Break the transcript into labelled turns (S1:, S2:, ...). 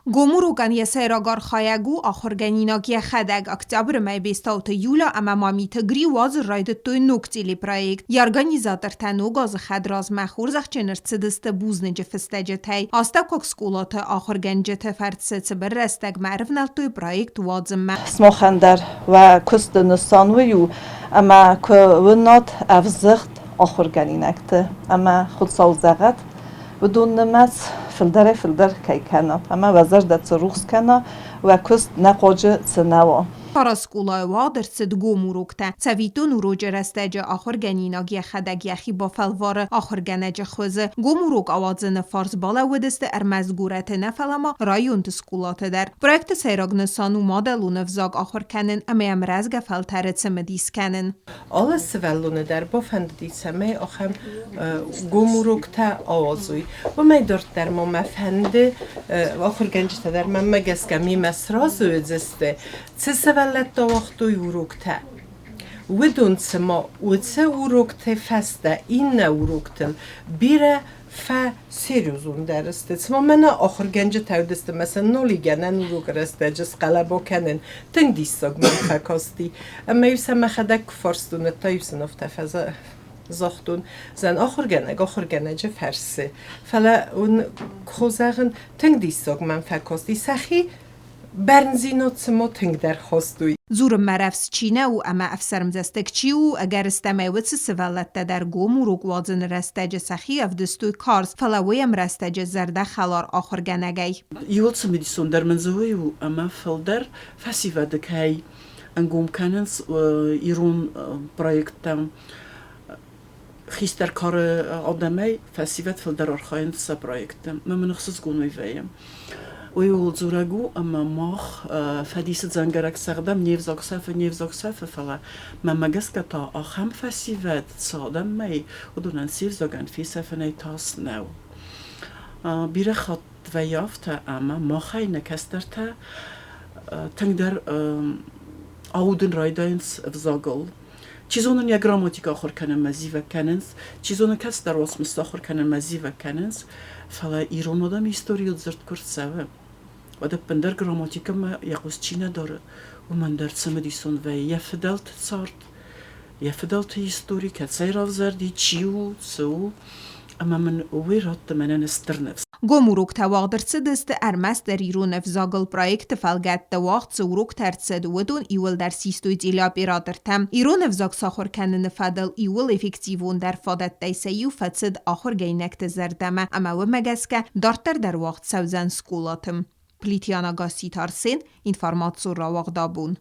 S1: Gomurgan særag archaigu ахуыргænинægtæ æххæстдзинадән октябрь май 5 июля амамами тгри ваз райдет той нуктили проект. Организаторты ногаз хадraz махур захченерцдсте бузнеже фестеджетей. Астакок скулаты ахуыргæнинæгтæ фәртсеце беррестег мәрвнал той проект вазм.
S2: Смохандер و کست نسانویو اما که ونات æвзаг ахуыргæнинæгтæ اما خود سوزغت بدون نماز فلدر کی کنه اما وزر دست روز کنه و کست نقاجه سنوا
S1: Paraskula وادرسد گوموروکته سویتون روج رستج ахуыргænинægtæ خدگ یخی با فلوار ахуыргæنەجы خوزه گوموروک آوازن فارس بالا ودست ارمزگورت نفلما رایون تسکولات در проект сæйраг نسانو Мадæлон æвзаг ахуыргæнин امیم рәзгæ фæлтæрæн مدیسکنن
S3: Alle svellone der bofendiseme achem gomurokta awazui. و می دارد در ما مفهنده ахуыргænجte در من مگسکمی مسراز زسته چه سوالت دا وقتوی وروکتا Уыдон сама уце урокте фесте инне уроктел бире фа серйозун дерсте. Сма мена ахуыргænجte удесте mesela noligenen urok restecес qalabo kenen tengdissag men fakasti. Ama yusama xadak farstun tayusen ofta faza زاختون زن ахуыргænægtæ فرسه فلا اون خوزاغن تنگ دیساگ من فکاستی سخی برنزینات سما تنگ در خواستوی
S1: زور مرفس چینه و اما افسرم زستک چیو اگر استمایوت سوالت در گوموروک وازن رستج سخی افدستوی کارز فلاویم رستج زرده خلار ахуыргænەجy
S4: يولس مديسون در منزوي و اما فلدر فسيفادك هاي انقوم كاننس يرون проектам خیستر کار آدمی فسیوت فلدر архайджытæ проектم من خصوص گونوی ویم ویول زورگو اما ماخ فدیست زنگرک سردم نیوزاگ صفه فلا من مگس کتا آخم فسیوت سادم می و دونن سیوزاگن فی صفه نیتاس نو بیره خط و یافته اما ماخی نکسترته تنگ در آودن رایداینس افزاگل چیزونن یا گراماتیک ахуыргænинægtæ و کەنынц چیزونن کس در واسمست ахуыргænинægtæ و کەنынц فلا ایران آدم هیستوریو زرد کرد سوه و ده پندر گراماتیک ما یقوز چینه داره و من در سمدیسون و یه فدلت سارت یه فدلت هیستوری که سیراف زردی چیو سو اما من اوی رات منن استرنفس
S1: گوموروک تواغدرسدست ارمس در ایرون افزاگل پرویکت فلگت دواغد سوروک ترسد ودون ایول در سیستوی دیلا بیرادرتم ایرون افزاگ ساخورکنن فدل ایول افکتیوون در فادت دیسیو فتسد ахуыргænægtæ زردمه اما و مگسکه دارتر در وقت سوزن سکولاتم پلیتیانا گاسی تارسین اینفارماتسور را واغدابون